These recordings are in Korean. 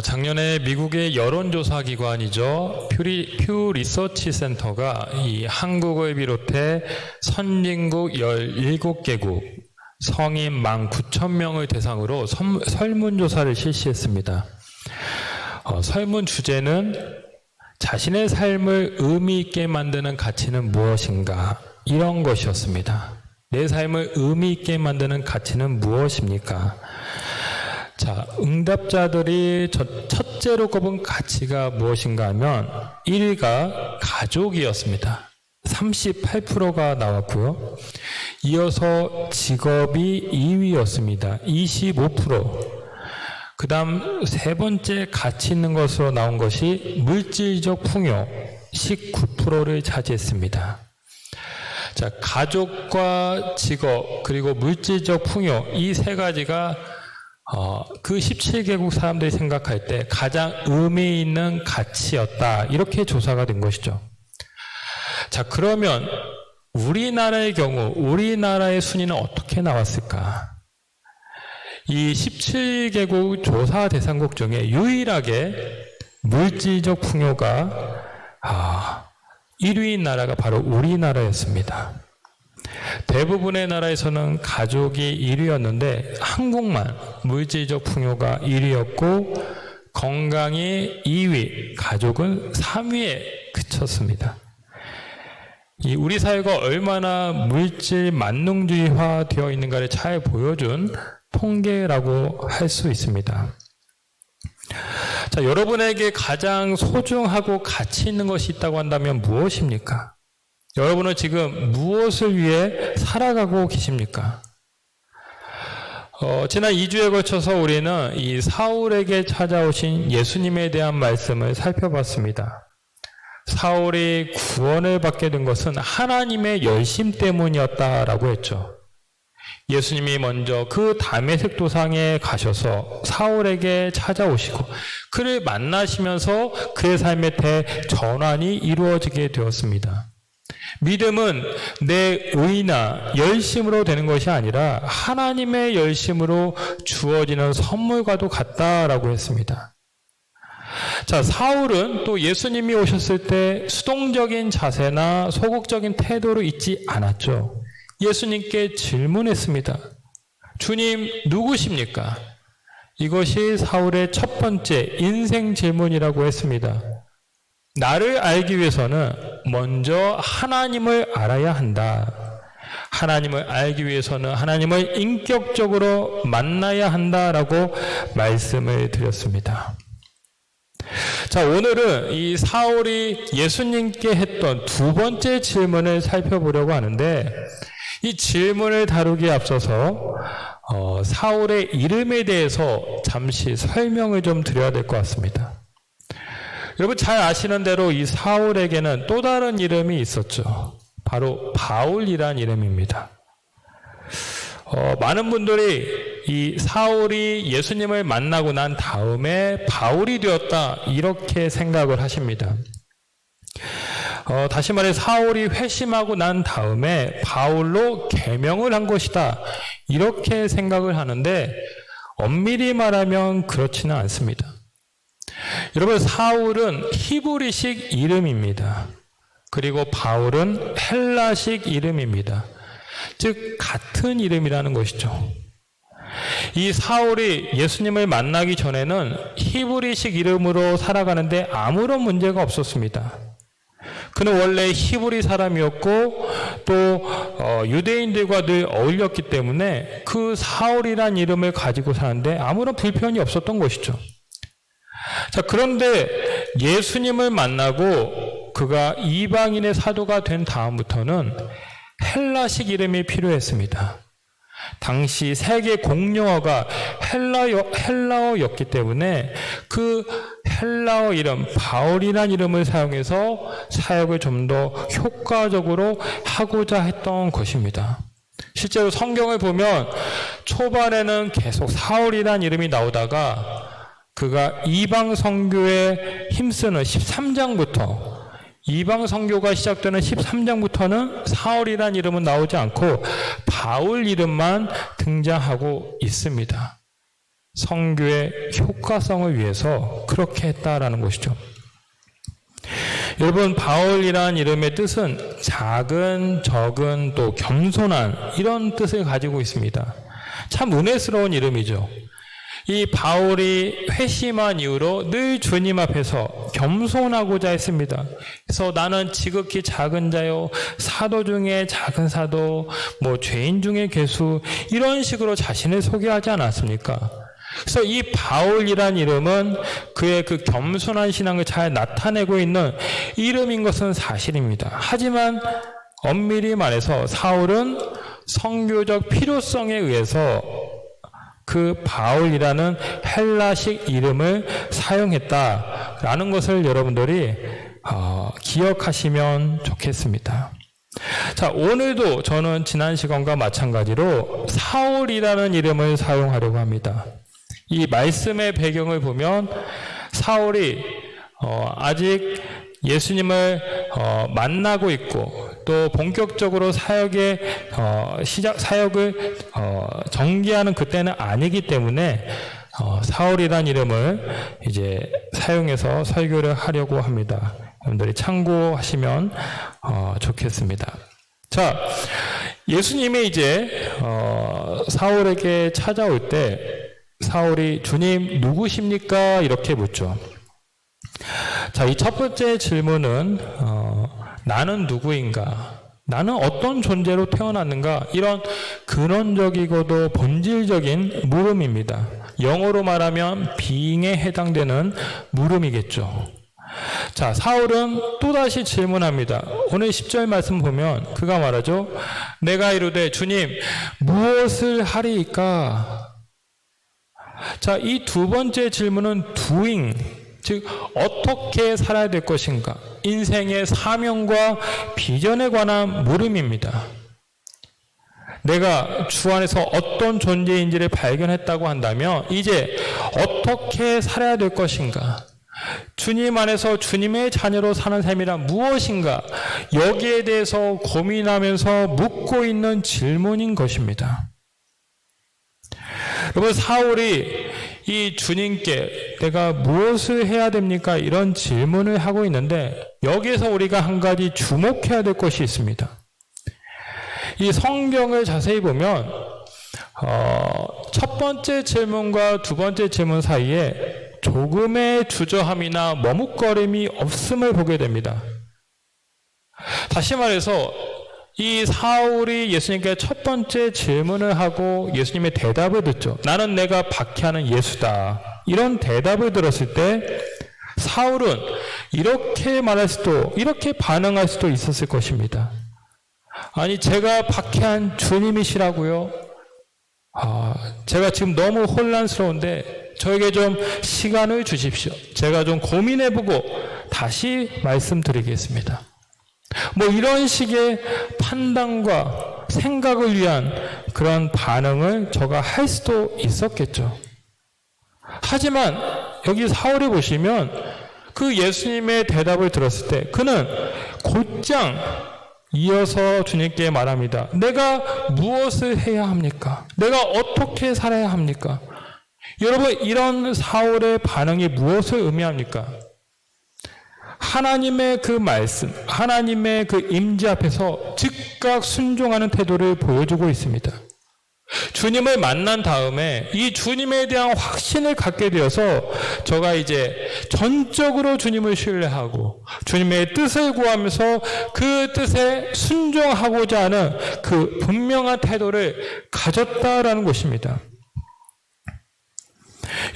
작년에 미국의 여론조사 기관이죠. 퓨 리서치 센터가 이 한국을 비롯해 선진국 17개국 성인 19,000명을 대상으로 설문조사를 실시했습니다. 설문 주제는 자신의 삶을 의미 있게 만드는 가치는 무엇인가? 이런 것이었습니다. 내 삶을 의미 있게 만드는 가치는 무엇입니까? 자, 응답자들이 첫째로 꼽은 가치가 무엇인가 하면 1위가 가족이었습니다. 38%가 나왔고요. 이어서 직업이 2위였습니다. 25%. 그 다음 세 번째 가치 있는 것으로 나온 것이 물질적 풍요 19%를 차지했습니다. 자, 가족과 직업 그리고 물질적 풍요 이 세 가지가 그 17개국 사람들이 생각할 때 가장 의미 있는 가치였다. 이렇게 조사가 된 것이죠. 자, 그러면 우리나라의 경우 우리나라의 순위는 어떻게 나왔을까? 이 17개국 조사 대상국 중에 유일하게 물질적 풍요가 1위인 나라가 바로 우리나라였습니다. 대부분의 나라에서는 가족이 1위였는데 한국만 물질적 풍요가 1위였고 건강이 2위, 가족은 3위에 그쳤습니다. 우리 사회가 얼마나 물질 만능주의화 되어 있는가를 잘 보여준 통계라고 할 수 있습니다. 자, 여러분에게 가장 소중하고 가치 있는 것이 있다고 한다면 무엇입니까? 여러분은 지금 무엇을 위해 살아가고 계십니까? 지난 2주에 걸쳐서 우리는 이 사울에게 찾아오신 예수님에 대한 말씀을 살펴봤습니다. 사울이 구원을 받게 된 것은 하나님의 열심 때문이었다라고 했죠. 예수님이 먼저 그 다메섹 도상에 가셔서 사울에게 찾아오시고 그를 만나시면서 그의 삶의 대전환이 이루어지게 되었습니다. 믿음은 내 의나 열심으로 되는 것이 아니라 하나님의 열심으로 주어지는 선물과도 같다라고 했습니다. 자, 사울은 또 예수님이 오셨을 때 수동적인 자세나 소극적인 태도로 있지 않았죠. 예수님께 질문했습니다. 주님, 누구십니까? 이것이 사울의 첫 번째 인생 질문이라고 했습니다. 나를 알기 위해서는 먼저 하나님을 알아야 한다. 하나님을 알기 위해서는 하나님을 인격적으로 만나야 한다라고 말씀을 드렸습니다. 자, 오늘은 이 사울이 예수님께 했던 두 번째 질문을 살펴보려고 하는데 이 질문을 다루기에 앞서서 사울의 이름에 대해서 잠시 설명을 좀 드려야 될 것 같습니다. 여러분 잘 아시는 대로 이 사울에게는 또 다른 이름이 있었죠. 바로 바울이란 이름입니다. 많은 분들이 이 사울이 예수님을 만나고 난 다음에 바울이 되었다 이렇게 생각을 하십니다. 다시 말해 사울이 회심하고 난 다음에 바울로 계명을 한 것이다 이렇게 생각을 하는데 엄밀히 말하면 그렇지는 않습니다. 여러분 사울은 히브리식 이름입니다. 그리고 바울은 헬라식 이름입니다. 즉 같은 이름이라는 것이죠. 이 사울이 예수님을 만나기 전에는 히브리식 이름으로 살아가는데 아무런 문제가 없었습니다. 그는 원래 히브리 사람이었고 또 유대인들과 늘 어울렸기 때문에 그 사울이란 이름을 가지고 사는데 아무런 불편이 없었던 것이죠. 자, 그런데 예수님을 만나고 그가 이방인의 사도가 된 다음부터는 헬라식 이름이 필요했습니다. 당시 세계 공용어가 헬라어였기 때문에 그 헬라어 이름 바울이라는 이름을 사용해서 사역을 좀 더 효과적으로 하고자 했던 것입니다. 실제로 성경을 보면 초반에는 계속 사울이라는 이름이 나오다가 그가 이방 선교에 힘쓰는 13장부터 이방 선교가 시작되는 13장부터는 사울이라는 이름은 나오지 않고 바울 이름만 등장하고 있습니다. 선교의 효과성을 위해서 그렇게 했다라는 것이죠. 여러분, 바울이란 이름의 뜻은 작은, 적은, 또 겸손한 이런 뜻을 가지고 있습니다. 참 은혜스러운 이름이죠. 이 바울이 회심한 이후로 늘 주님 앞에서 겸손하고자 했습니다. 그래서 나는 지극히 작은 자요, 사도 중에 작은 사도, 죄인 중에 괴수, 이런 식으로 자신을 소개하지 않았습니까? 그래서 이 바울이란 이름은 그의 그 겸손한 신앙을 잘 나타내고 있는 이름인 것은 사실입니다. 하지만 엄밀히 말해서 사울은 선교적 필요성에 의해서 그 바울이라는 헬라식 이름을 사용했다라는 것을 여러분들이 기억하시면 좋겠습니다. 자, 오늘도 저는 지난 시간과 마찬가지로 사울이라는 이름을 사용하려고 합니다. 이 말씀의 배경을 보면 사울이 아직 예수님을 만나고 있고 또 본격적으로 사역을 전개하는 그때는 아니기 때문에 사울이란 이름을 이제 사용해서 설교를 하려고 합니다. 여러분들이 참고하시면 좋겠습니다. 자, 예수님이 이제 사울에게 찾아올 때 사울이 주님 누구십니까? 이렇게 묻죠. 자, 이 첫 번째 질문은 나는 누구인가? 나는 어떤 존재로 태어났는가? 이런 근원적이고도 본질적인 물음입니다. 영어로 말하면 being에 해당되는 물음이겠죠. 자, 사울은 또다시 질문합니다. 오늘 10절 말씀 보면 그가 말하죠. 내가 이르되 주님 무엇을 하리이까? 자, 이 두 번째 질문은 doing, 즉 어떻게 살아야 될 것인가, 인생의 사명과 비전에 관한 물음입니다. 내가 주 안에서 어떤 존재인지를 발견했다고 한다면 이제 어떻게 살아야 될 것인가, 주님 안에서 주님의 자녀로 사는 삶이란 무엇인가, 여기에 대해서 고민하면서 묻고 있는 질문인 것입니다. 여러분, 사울이 이 주님께 내가 무엇을 해야 됩니까? 이런 질문을 하고 있는데 여기에서 우리가 한 가지 주목해야 될 것이 있습니다. 이 성경을 자세히 보면 첫 번째 질문과 두 번째 질문 사이에 조금의 주저함이나 머뭇거림이 없음을 보게 됩니다. 다시 말해서 이 사울이 예수님께 첫 번째 질문을 하고 예수님의 대답을 듣죠. 나는 내가 박해하는 예수다. 이런 대답을 들었을 때 사울은 이렇게 말할 수도, 이렇게 반응할 수도 있었을 것입니다. 아니, 제가 박해한 주님이시라고요? 제가 지금 너무 혼란스러운데 저에게 좀 시간을 주십시오. 제가 좀 고민해보고 다시 말씀드리겠습니다. 이런 식의 판단과 생각을 위한 그런 반응을 저가 할 수도 있었겠죠. 하지만 여기 사울이 보시면 그 예수님의 대답을 들었을 때 그는 곧장 이어서 주님께 말합니다. 내가 무엇을 해야 합니까? 내가 어떻게 살아야 합니까? 여러분, 이런 사울의 반응이 무엇을 의미합니까? 하나님의 그 말씀, 하나님의 그 임재 앞에서 즉각 순종하는 태도를 보여주고 있습니다. 주님을 만난 다음에 이 주님에 대한 확신을 갖게 되어서 저가 이제 전적으로 주님을 신뢰하고 주님의 뜻을 구하면서 그 뜻에 순종하고자 하는 그 분명한 태도를 가졌다라는 것입니다.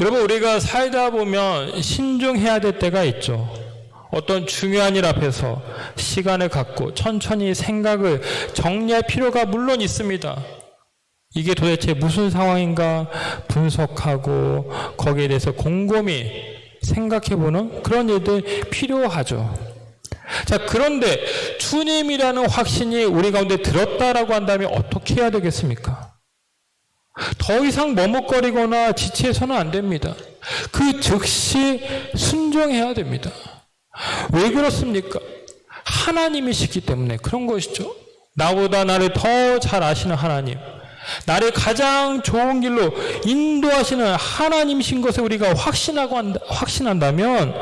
여러분, 우리가 살다 보면 신중해야 될 때가 있죠. 어떤 중요한 일 앞에서 시간을 갖고 천천히 생각을 정리할 필요가 물론 있습니다. 이게 도대체 무슨 상황인가 분석하고 거기에 대해서 곰곰이 생각해보는 그런 일들 필요하죠. 자, 그런데 주님이라는 확신이 우리 가운데 들었다라고 한다면 어떻게 해야 되겠습니까? 더 이상 머뭇거리거나 지체해서는 안 됩니다. 그 즉시 순종해야 됩니다. 왜 그렇습니까? 하나님이시기 때문에 그런 것이죠. 나보다 나를 더 잘 아시는 하나님, 나를 가장 좋은 길로 인도하시는 하나님이신 것을 우리가 확신한다면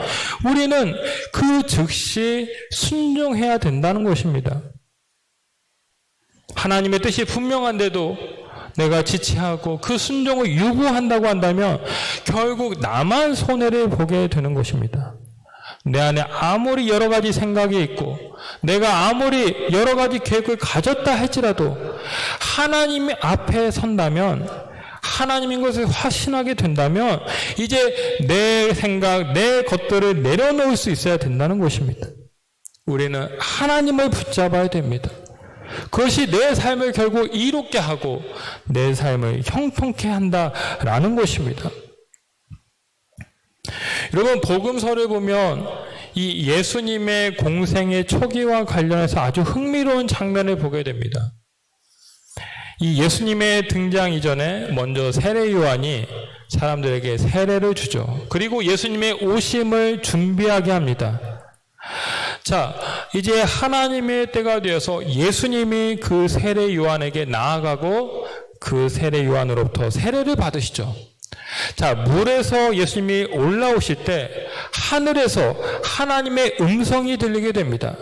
우리는 그 즉시 순종해야 된다는 것입니다. 하나님의 뜻이 분명한데도 내가 지체하고 그 순종을 유구한다고 한다면 결국 나만 손해를 보게 되는 것입니다. 내 안에 아무리 여러 가지 생각이 있고 내가 아무리 여러 가지 계획을 가졌다 할지라도 하나님 앞에 선다면, 하나님인 것을 확신하게 된다면 이제 내 생각, 내 것들을 내려놓을 수 있어야 된다는 것입니다. 우리는 하나님을 붙잡아야 됩니다. 그것이 내 삶을 결국 이롭게 하고 내 삶을 형통케 한다라는 것입니다. 여러분, 복음서를 보면 이 예수님의 공생의 초기와 관련해서 아주 흥미로운 장면을 보게 됩니다. 이 예수님의 등장 이전에 먼저 세례 요한이 사람들에게 세례를 주죠. 그리고 예수님의 오심을 준비하게 합니다. 자, 이제 하나님의 때가 되어서 예수님이 그 세례 요한에게 나아가고 그 세례 요한으로부터 세례를 받으시죠. 자, 물에서 예수님이 올라오실 때 하늘에서 하나님의 음성이 들리게 됩니다.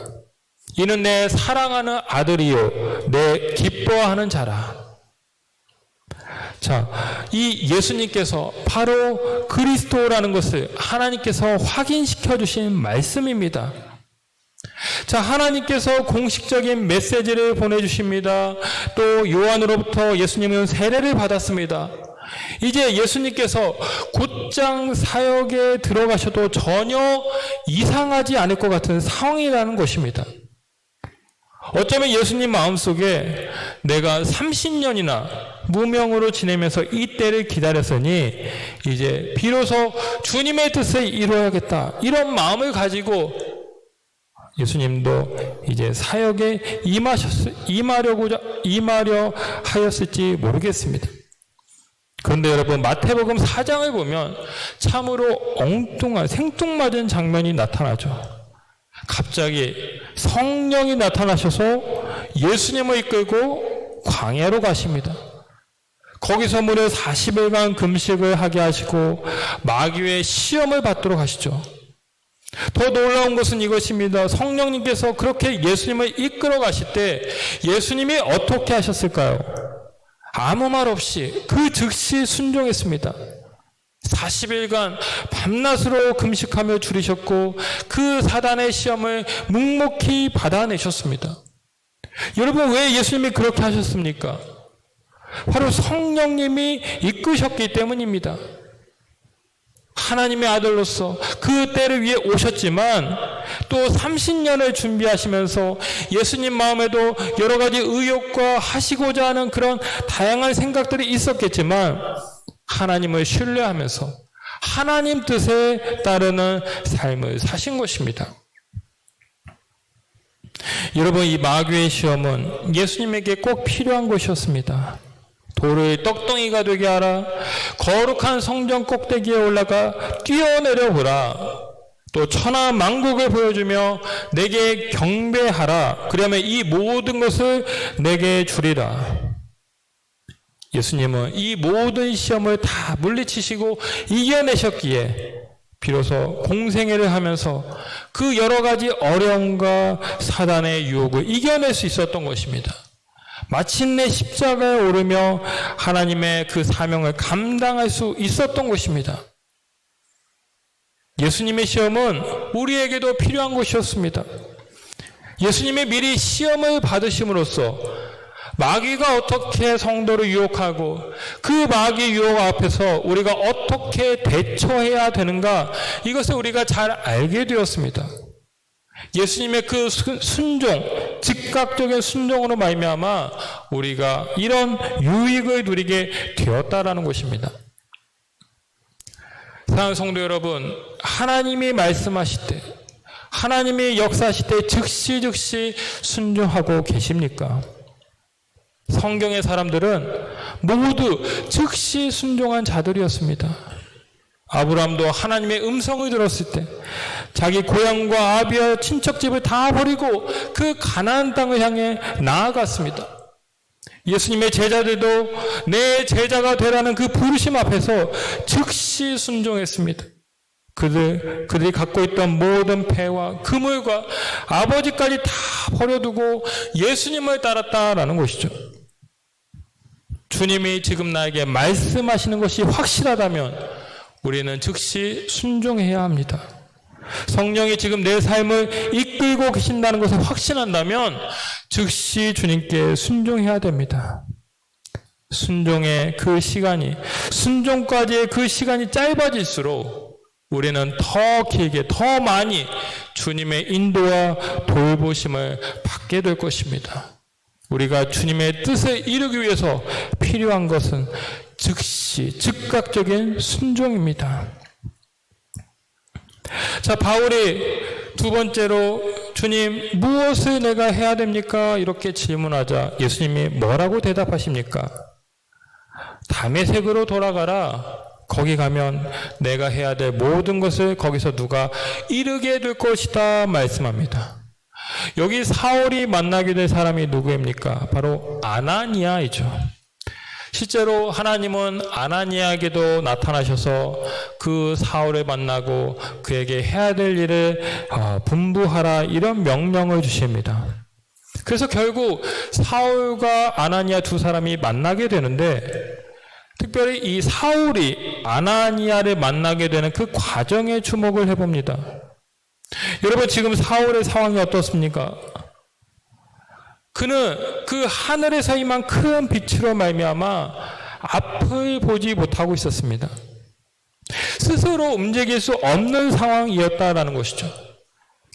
이는 내 사랑하는 아들이요 내 기뻐하는 자라. 자, 이 예수님께서 바로 그리스도라는 것을 하나님께서 확인시켜 주신 말씀입니다. 자, 하나님께서 공식적인 메시지를 보내주십니다. 또 요한으로부터 예수님은 세례를 받았습니다. 이제 예수님께서 곧장 사역에 들어가셔도 전혀 이상하지 않을 것 같은 상황이라는 것입니다. 어쩌면 예수님 마음속에 내가 30년이나 무명으로 지내면서 이 때를 기다렸으니 이제 비로소 주님의 뜻을 이루어야겠다, 이런 마음을 가지고 예수님도 이제 사역에 임하려 하였을지 모르겠습니다. 그런데 여러분, 마태복음 4장을 보면 참으로 엉뚱한 생뚱맞은 장면이 나타나죠. 갑자기 성령이 나타나셔서 예수님을 이끌고 광야로 가십니다. 거기서 무려 40일간 금식을 하게 하시고 마귀의 시험을 받도록 하시죠. 더 놀라운 것은 이것입니다. 성령님께서 그렇게 예수님을 이끌어 가실 때 예수님이 어떻게 하셨을까요? 아무 말 없이 그 즉시 순종했습니다. 40일간 밤낮으로 금식하며 줄이셨고 그 사단의 시험을 묵묵히 받아내셨습니다. 여러분, 왜 예수님이 그렇게 하셨습니까? 바로 성령님이 이끄셨기 때문입니다. 하나님의 아들로서 그 때를 위해 오셨지만 또 30년을 준비하시면서 예수님 마음에도 여러 가지 의욕과 하시고자 하는 그런 다양한 생각들이 있었겠지만 하나님을 신뢰하면서 하나님 뜻에 따르는 삶을 사신 것입니다. 여러분, 이 마귀의 시험은 예수님에게 꼭 필요한 것이었습니다. 돌을 떡덩이가 되게 하라, 거룩한 성전 꼭대기에 올라가 뛰어내려 보라, 또 천하 만국을 보여주며 내게 경배하라, 그러면 이 모든 것을 내게 주리라. 예수님은 이 모든 시험을 다 물리치시고 이겨내셨기에 비로소 공생애를 하면서 그 여러 가지 어려움과 사단의 유혹을 이겨낼 수 있었던 것입니다. 마침내 십자가에 오르며 하나님의 그 사명을 감당할 수 있었던 것입니다. 예수님의 시험은 우리에게도 필요한 것이었습니다. 예수님이 미리 시험을 받으심으로써 마귀가 어떻게 성도를 유혹하고 그 마귀 유혹 앞에서 우리가 어떻게 대처해야 되는가, 이것을 우리가 잘 알게 되었습니다. 예수님의 그 순종, 즉각적인 순종으로 말미암아 우리가 이런 유익을 누리게 되었다라는 것입니다. 사랑하는 성도 여러분, 하나님이 말씀하실 때, 하나님이 역사하실 때 즉시 순종하고 계십니까? 성경의 사람들은 모두 즉시 순종한 자들이었습니다. 아브라함도 하나님의 음성을 들었을 때 자기 고향과 아비와 친척집을 다 버리고 그 가나안 땅을 향해 나아갔습니다. 예수님의 제자들도 내 제자가 되라는 그 부르심 앞에서 즉시 순종했습니다. 그들이 갖고 있던 모든 패와 그물과 아버지까지 다 버려두고 예수님을 따랐다라는 것이죠. 주님이 지금 나에게 말씀하시는 것이 확실하다면 우리는 즉시 순종해야 합니다. 성령이 지금 내 삶을 이끌고 계신다는 것을 확신한다면 즉시 주님께 순종해야 됩니다. 순종의 그 시간이, 순종까지의 그 시간이 짧아질수록 우리는 더 길게, 더 많이 주님의 인도와 돌보심을 받게 될 것입니다. 우리가 주님의 뜻을 이루기 위해서 필요한 것은 즉시, 즉각적인 순종입니다. 자, 바울이 두 번째로 주님, 무엇을 내가 해야 됩니까? 이렇게 질문하자 예수님이 뭐라고 대답하십니까? 다메섹으로 돌아가라. 거기 가면 내가 해야 될 모든 것을 거기서 누가 이루게 될 것이다 말씀합니다. 여기 사울이 만나게 될 사람이 누구입니까? 바로 아나니아이죠. 실제로 하나님은 아나니아에게도 나타나셔서 그 사울을 만나고 그에게 해야 될 일을 분부하라 이런 명령을 주십니다. 그래서 결국 사울과 아나니아 두 사람이 만나게 되는데 특별히 이 사울이 아나니아를 만나게 되는 그 과정에 주목을 해봅니다. 여러분, 지금 사울의 상황이 어떻습니까? 그는 그 하늘에서 임한 큰 빛으로 말미암아 앞을 보지 못하고 있었습니다. 스스로 움직일 수 없는 상황이었다라는 것이죠.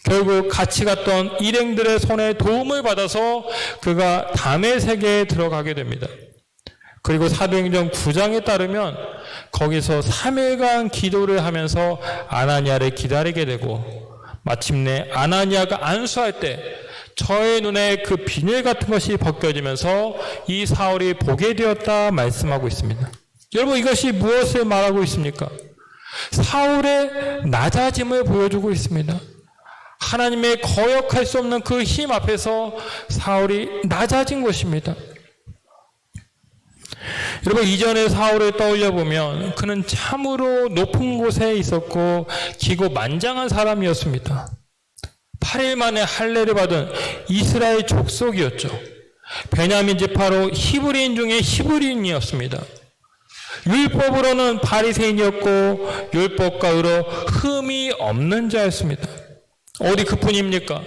결국 같이 갔던 일행들의 손에 도움을 받아서 그가 다메섹에 들어가게 됩니다. 그리고 사도행전 9장에 따르면 거기서 3일간 기도를 하면서 아나니아를 기다리게 되고 마침내 아나니아가 안수할 때 저의 눈에 그 비늘 같은 것이 벗겨지면서 이 사울이 보게 되었다 말씀하고 있습니다. 여러분, 이것이 무엇을 말하고 있습니까? 사울의 낮아짐을 보여주고 있습니다. 하나님의 거역할 수 없는 그 힘 앞에서 사울이 낮아진 것입니다. 여러분, 이전의 사울을 떠올려 보면 그는 참으로 높은 곳에 있었고 기고만장한 사람이었습니다. 8일 만에 할례를 받은 이스라엘 족속이었죠. 베냐민 지파로 히브리인 중에 히브리인이었습니다. 율법으로는 바리새인이었고 율법과 의로 흠이 없는 자였습니다. 어디 그뿐입니까?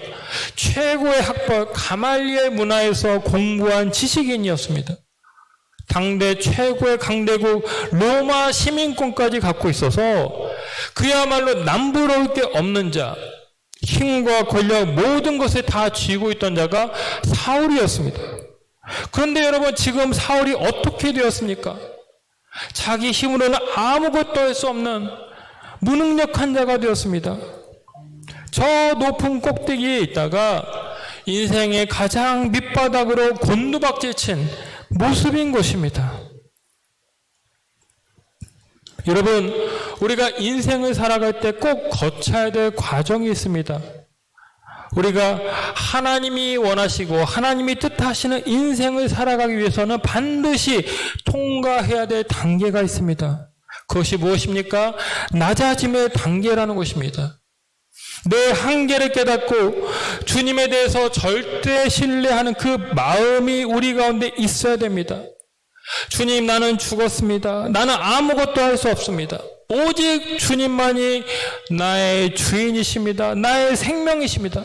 최고의 학벌 가말리엘 문화에서 공부한 지식인이었습니다. 당대 최고의 강대국 로마 시민권까지 갖고 있어서 그야말로 남부러울 게 없는 자, 힘과 권력 모든 것을 다 쥐고 있던 자가 사울이었습니다. 그런데 여러분, 지금 사울이 어떻게 되었습니까? 자기 힘으로는 아무것도 할 수 없는 무능력한 자가 되었습니다. 저 높은 꼭대기에 있다가 인생의 가장 밑바닥으로 곤두박질 친 모습인 것입니다. 여러분, 우리가 인생을 살아갈 때 꼭 거쳐야 될 과정이 있습니다. 우리가 하나님이 원하시고 하나님이 뜻하시는 인생을 살아가기 위해서는 반드시 통과해야 될 단계가 있습니다. 그것이 무엇입니까? 낮아짐의 단계라는 것입니다. 내 한계를 깨닫고 주님에 대해서 절대 신뢰하는 그 마음이 우리 가운데 있어야 됩니다. 주님, 나는 죽었습니다. 나는 아무것도 할 수 없습니다. 오직 주님만이 나의 주인이십니다. 나의 생명이십니다.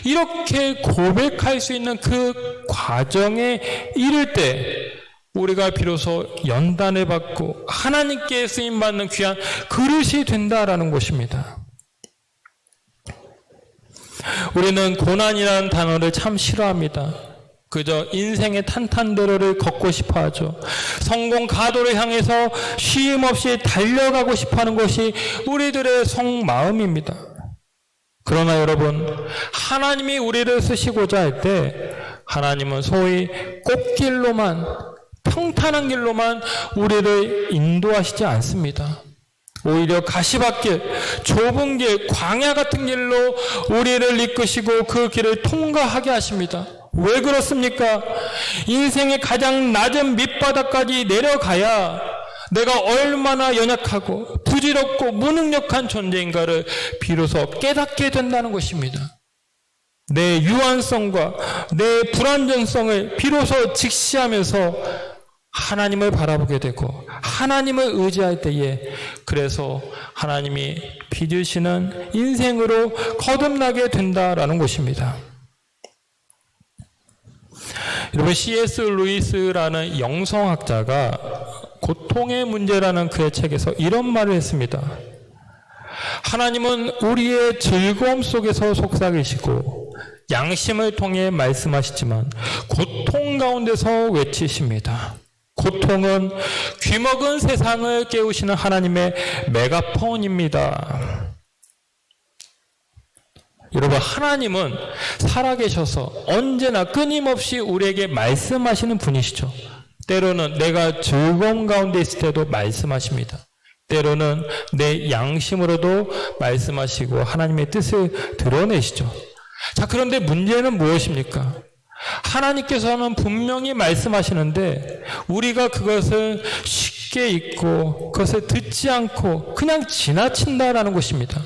이렇게 고백할 수 있는 그 과정에 이를 때 우리가 비로소 연단을 받고 하나님께 쓰임받는 귀한 그릇이 된다라는 것입니다. 우리는 고난이라는 단어를 참 싫어합니다. 그저 인생의 탄탄대로를 걷고 싶어 하죠. 성공 가도를 향해서 쉼 없이 달려가고 싶어 하는 것이 우리들의 속마음입니다. 그러나 여러분, 하나님이 우리를 쓰시고자 할 때 하나님은 소위 꽃길로만, 평탄한 길로만 우리를 인도하시지 않습니다. 오히려 가시밭길, 좁은 길, 광야 같은 길로 우리를 이끄시고 그 길을 통과하게 하십니다. 왜 그렇습니까? 인생의 가장 낮은 밑바닥까지 내려가야 내가 얼마나 연약하고 부질없고 무능력한 존재인가를 비로소 깨닫게 된다는 것입니다. 내 유한성과 내 불완전성을 비로소 직시하면서 하나님을 바라보게 되고 하나님을 의지할 때에 그래서 하나님이 빚으시는 인생으로 거듭나게 된다라는 것입니다. 여러분, C.S. 루이스라는 영성학자가 고통의 문제라는 그의 책에서 이런 말을 했습니다. 하나님은 우리의 즐거움 속에서 속삭이시고 양심을 통해 말씀하시지만 고통 가운데서 외치십니다. 고통은 귀먹은 세상을 깨우시는 하나님의 메가폰입니다. 여러분, 하나님은 살아계셔서 언제나 끊임없이 우리에게 말씀하시는 분이시죠. 때로는 내가 즐거움 가운데 있을 때도 말씀하십니다. 때로는 내 양심으로도 말씀하시고 하나님의 뜻을 드러내시죠. 자, 그런데 문제는 무엇입니까? 하나님께서는 분명히 말씀하시는데 우리가 그것을 쉽게 잊고 그것을 듣지 않고 그냥 지나친다라는 것입니다.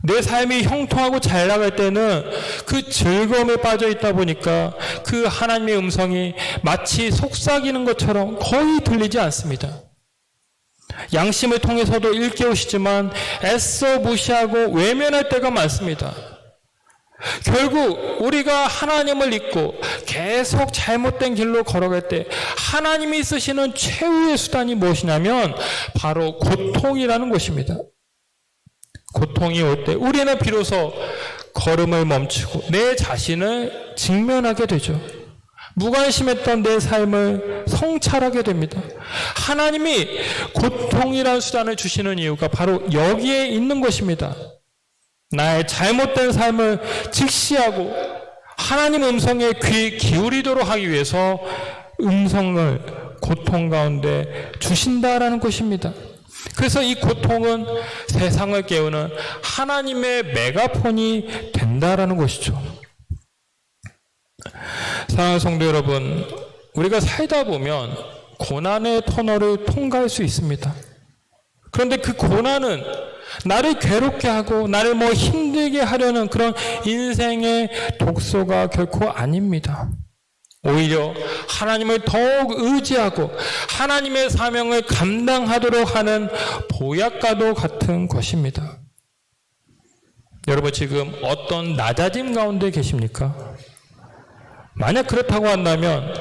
내 삶이 형통하고 잘 나갈 때는 그 즐거움에 빠져 있다 보니까 그 하나님의 음성이 마치 속삭이는 것처럼 거의 들리지 않습니다. 양심을 통해서도 일깨우시지만 애써 무시하고 외면할 때가 많습니다. 결국 우리가 하나님을 잊고 계속 잘못된 길로 걸어갈 때 하나님이 쓰시는 최후의 수단이 무엇이냐면 바로 고통이라는 것입니다. 고통이 올 때 우리는 비로소 걸음을 멈추고 내 자신을 직면하게 되죠. 무관심했던 내 삶을 성찰하게 됩니다. 하나님이 고통이라는 수단을 주시는 이유가 바로 여기에 있는 것입니다. 나의 잘못된 삶을 직시하고 하나님 음성에 귀 기울이도록 하기 위해서 음성을 고통 가운데 주신다라는 것입니다. 그래서 이 고통은 세상을 깨우는 하나님의 메가폰이 된다라는 것이죠. 사랑하는 성도 여러분, 우리가 살다 보면 고난의 터널을 통과할 수 있습니다. 그런데 그 고난은 나를 괴롭게 하고 나를 힘들게 하려는 그런 인생의 독소가 결코 아닙니다. 오히려 하나님을 더욱 의지하고 하나님의 사명을 감당하도록 하는 보약과도 같은 것입니다. 여러분, 지금 어떤 낮아짐 가운데 계십니까? 만약 그렇다고 한다면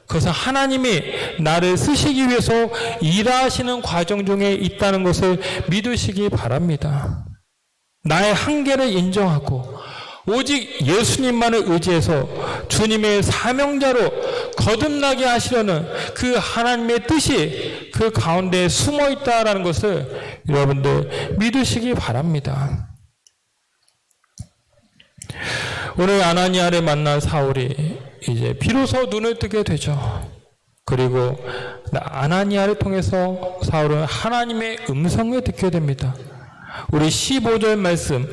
그것은 하나님이 나를 쓰시기 위해서 일하시는 과정 중에 있다는 것을 믿으시기 바랍니다. 나의 한계를 인정하고 오직 예수님만을 의지해서 주님의 사명자로 거듭나게 하시려는 그 하나님의 뜻이 그 가운데 숨어 있다는 것을 여러분들 믿으시기 바랍니다. 오늘 아나니아를 만난 사울이 이제 비로소 눈을 뜨게 되죠. 그리고 아나니아를 통해서 사울은 하나님의 음성을 듣게 됩니다. 우리 15절 말씀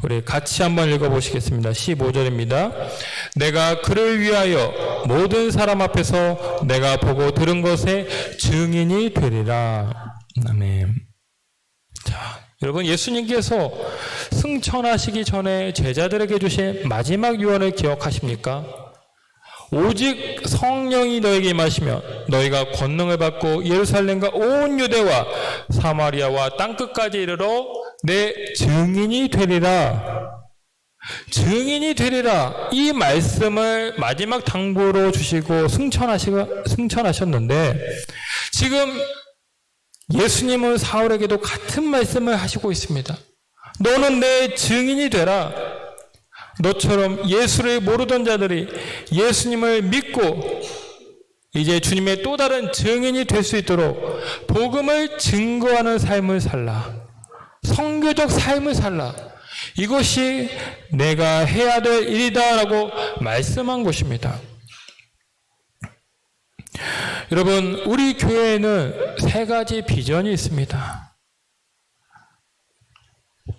우리 같이 한번 읽어보시겠습니다. 15절입니다. 내가 그를 위하여 모든 사람 앞에서 내가 보고 들은 것의 증인이 되리라. 아멘. 자, 여러분, 예수님께서 승천하시기 전에 제자들에게 주신 마지막 유언을 기억하십니까? 오직 성령이 너에게 임하시면 너희가 권능을 받고 예루살렘과 온 유대와 사마리아와 땅끝까지 이르러 내 증인이 되리라. 증인이 되리라. 이 말씀을 마지막 당부로 주시고 승천하셨는데 지금 예수님은 사울에게도 같은 말씀을 하시고 있습니다. 너는 내 증인이 되라. 너처럼 예수를 모르던 자들이 예수님을 믿고 이제 주님의 또 다른 증인이 될 수 있도록 복음을 증거하는 삶을 살라. 선교적 삶을 살라. 이것이 내가 해야 될 일이다라고 말씀한 것입니다. 여러분, 우리 교회에는 3가지 비전이 있습니다.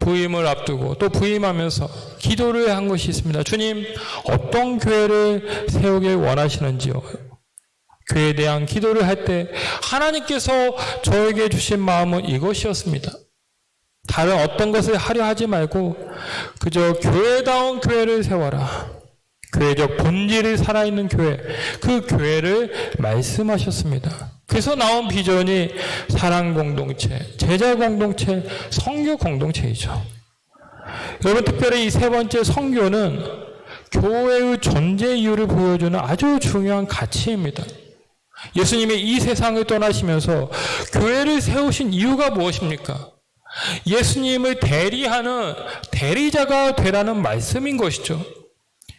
부임을 앞두고 또 부임하면서 기도를 한 것이 있습니다. 주님, 어떤 교회를 세우길 원하시는지요? 교회에 대한 기도를 할 때 하나님께서 저에게 주신 마음은 이것이었습니다. 다른 어떤 것을 하려 하지 말고 그저 교회다운 교회를 세워라. 교회적 본질이 살아있는 교회, 그 교회를 말씀하셨습니다. 그래서 나온 비전이 사랑 공동체, 제자 공동체, 선교 공동체이죠. 여러분, 특별히 이 세 번째 선교는 교회의 존재 이유를 보여주는 아주 중요한 가치입니다. 예수님이 이 세상을 떠나시면서 교회를 세우신 이유가 무엇입니까? 예수님을 대리하는 대리자가 되라는 말씀인 것이죠.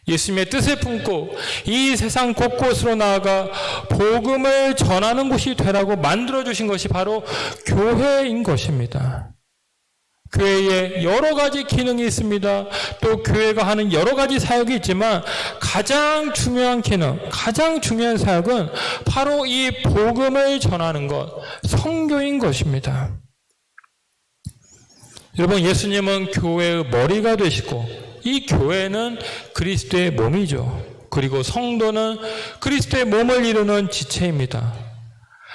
예수님의 뜻을 품고 이 세상 곳곳으로 나아가 복음을 전하는 곳이 되라고 만들어주신 것이 바로 교회인 것입니다. 교회에 여러 가지 기능이 있습니다. 또 교회가 하는 여러 가지 사역이 있지만 가장 중요한 기능, 가장 중요한 사역은 바로 이 복음을 전하는 것, 선교인 것입니다. 여러분, 예수님은 교회의 머리가 되시고 이 교회는 그리스도의 몸이죠. 그리고 성도는 그리스도의 몸을 이루는 지체입니다.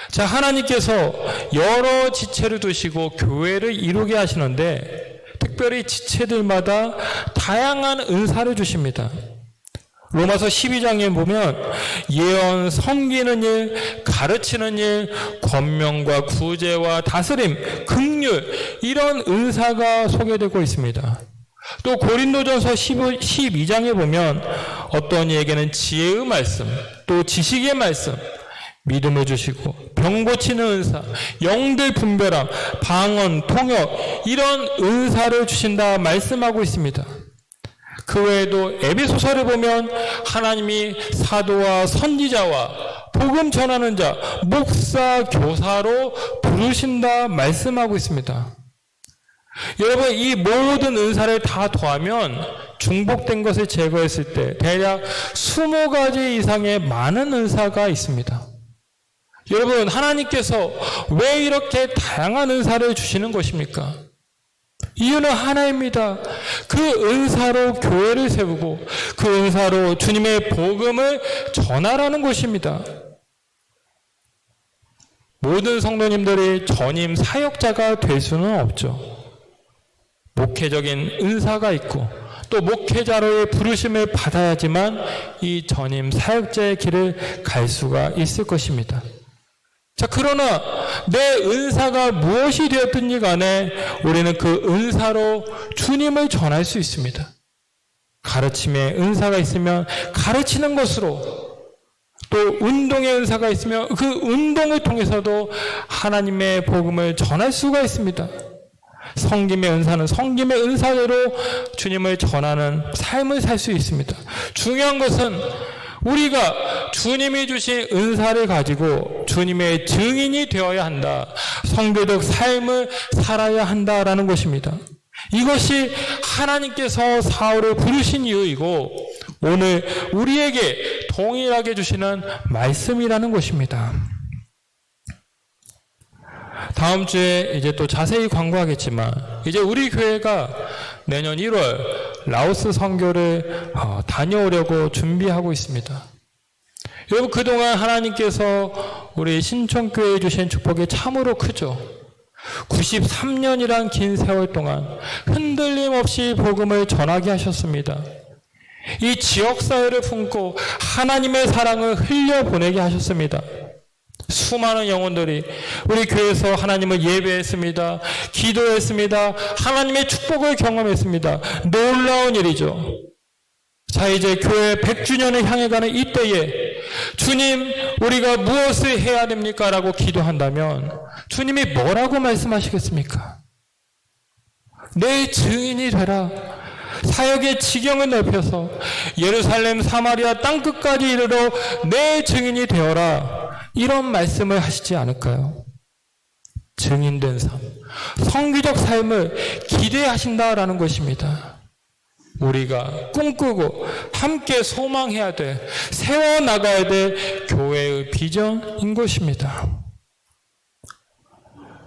자, 하나님께서 여러 지체를 두시고 교회를 이루게 하시는데 특별히 지체들마다 다양한 은사를 주십니다. 로마서 12장에 보면 예언, 섬기는 일, 가르치는 일, 권면과 구제와 다스림, 긍휼, 이런 은사가 소개되고 있습니다. 또 고린도전서 12장에 보면 어떤 이에게는 지혜의 말씀, 또 지식의 말씀, 믿음을 주시고 병 고치는 은사, 영들 분별함, 방언, 통역, 이런 은사를 주신다 말씀하고 있습니다. 그 외에도 에베소서를 보면 하나님이 사도와 선지자와 복음 전하는 자, 목사, 교사로 부르신다 말씀하고 있습니다. 여러분, 이 모든 은사를 다 더하면 중복된 것을 제거했을 때 대략 20가지 이상의 많은 은사가 있습니다. 여러분, 하나님께서 왜 이렇게 다양한 은사를 주시는 것입니까? 이유는 하나입니다. 그 은사로 교회를 세우고 그 은사로 주님의 복음을 전하라는 것입니다. 모든 성도님들이 전임 사역자가 될 수는 없죠. 목회적인 은사가 있고 또 목회자로의 부르심을 받아야지만 이 전임 사역자의 길을 갈 수가 있을 것입니다. 자, 그러나 내 은사가 무엇이 되었든지 간에 우리는 그 은사로 주님을 전할 수 있습니다. 가르침의 은사가 있으면 가르치는 것으로, 또 운동의 은사가 있으면 그 운동을 통해서도 하나님의 복음을 전할 수가 있습니다. 섬김의 은사는 섬김의 은사대로 주님을 전하는 삶을 살 수 있습니다. 중요한 것은 우리가 주님이 주신 은사를 가지고 주님의 증인이 되어야 한다. 성교적 삶을 살아야 한다라는 것입니다. 이것이 하나님께서 사울을 부르신 이유이고 오늘 우리에게 동일하게 주시는 말씀이라는 것입니다. 다음 주에 이제 또 자세히 광고하겠지만 이제 우리 교회가 내년 1월 라오스 선교를 다녀오려고 준비하고 있습니다. 여러분, 그동안 하나님께서 우리 신촌교회에 주신 축복이 참으로 크죠. 93년이란 긴 세월 동안 흔들림 없이 복음을 전하게 하셨습니다. 이 지역사회를 품고 하나님의 사랑을 흘려보내게 하셨습니다. 수많은 영혼들이 우리 교회에서 하나님을 예배했습니다. 기도했습니다. 하나님의 축복을 경험했습니다. 놀라운 일이죠. 자, 이제 교회 100주년을 향해 가는 이때에 주님, 우리가 무엇을 해야 됩니까? 라고 기도한다면 주님이 뭐라고 말씀하시겠습니까? 내 증인이 되라. 사역의 지경을 넓혀서 예루살렘, 사마리아 땅끝까지 이르러 내 증인이 되어라. 이런 말씀을 하시지 않을까요? 증인된 삶, 성기적 삶을 기대하신다라는 것입니다. 우리가 꿈꾸고 함께 소망해야 돼, 세워나가야 될 교회의 비전인 것입니다.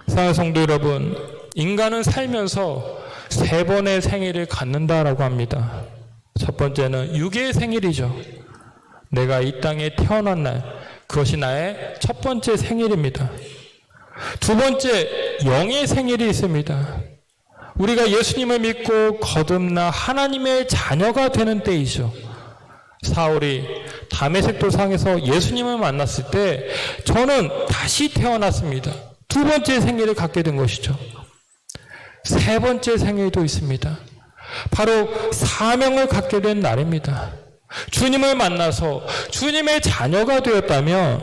사랑하는 성도 여러분, 인간은 살면서 3번의 생일을 갖는다라고 합니다. 첫 번째는 육의 생일이죠. 내가 이 땅에 태어난 날, 그것이 나의 첫 번째 생일입니다. 두 번째, 영의 생일이 있습니다. 우리가 예수님을 믿고 거듭나 하나님의 자녀가 되는 때이죠. 사울이 다메섹 도상에서 예수님을 만났을 때 저는 다시 태어났습니다. 두 번째 생일을 갖게 된 것이죠. 세 번째 생일도 있습니다. 바로 사명을 갖게 된 날입니다. 주님을 만나서 주님의 자녀가 되었다면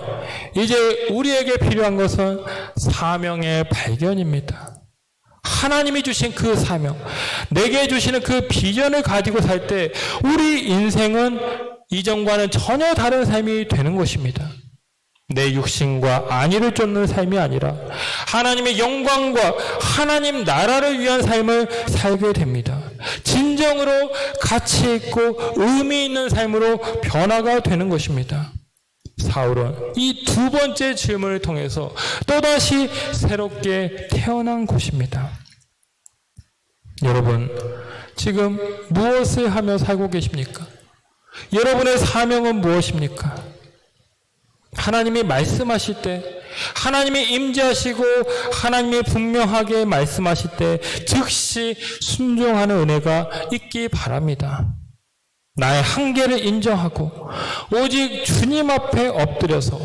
이제 우리에게 필요한 것은 사명의 발견입니다. 하나님이 주신 그 사명, 내게 주시는 그 비전을 가지고 살 때 우리 인생은 이전과는 전혀 다른 삶이 되는 것입니다. 내 육신과 안위를 쫓는 삶이 아니라 하나님의 영광과 하나님 나라를 위한 삶을 살게 됩니다. 진정으로 가치 있고 의미 있는 삶으로 변화가 되는 것입니다. 사울은 이 두 번째 질문을 통해서 또다시 새롭게 태어난 것입니다. 여러분, 지금 무엇을 하며 살고 계십니까? 여러분의 사명은 무엇입니까? 하나님이 말씀하실 때, 하나님이 임재하시고 하나님이 분명하게 말씀하실 때 즉시 순종하는 은혜가 있기 바랍니다. 나의 한계를 인정하고 오직 주님 앞에 엎드려서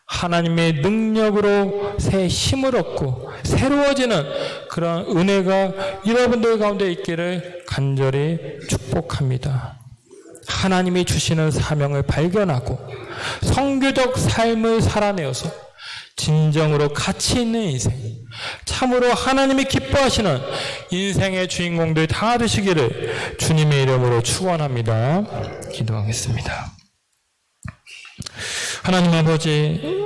하나님의 능력으로 새 힘을 얻고 새로워지는 그런 은혜가 여러분들 가운데 있기를 간절히 축복합니다. 하나님이 주시는 사명을 발견하고 성교적 삶을 살아내어서 진정으로 가치 있는 인생, 참으로 하나님이 기뻐하시는 인생의 주인공들 다 되시기를 주님의 이름으로 축원합니다. 기도하겠습니다. 하나님 아버지,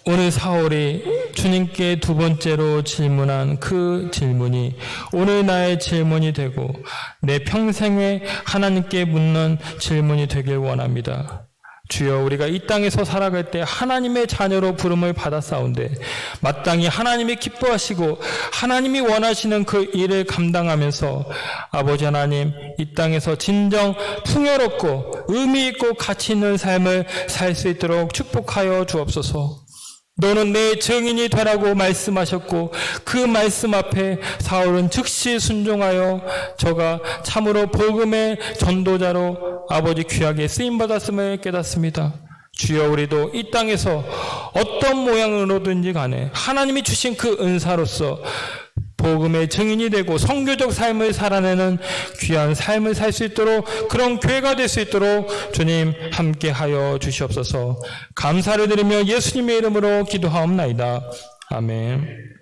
오늘 사울이 주님께 두 번째로 질문한 그 질문이 오늘 나의 질문이 되고 내 평생에 하나님께 묻는 질문이 되길 원합니다. 주여, 우리가 이 땅에서 살아갈 때 하나님의 자녀로 부름을 받았사온데 마땅히 하나님이 기뻐하시고 하나님이 원하시는 그 일을 감당하면서 아버지 하나님, 이 땅에서 진정 풍요롭고 의미 있고 가치 있는 삶을 살 수 있도록 축복하여 주옵소서. 너는 내 증인이 되라고 말씀하셨고 그 말씀 앞에 사울은 즉시 순종하여 저가 참으로 복음의 전도자로 아버지 귀하게 쓰임받았음을 깨닫습니다. 주여, 우리도 이 땅에서 어떤 모양으로든지 간에 하나님이 주신 그 은사로서 복음의 증인이 되고 선교적 삶을 살아내는 귀한 삶을 살 수 있도록, 그런 교회가 될 수 있도록 주님 함께하여 주시옵소서. 감사를 드리며 예수님의 이름으로 기도하옵나이다. 아멘.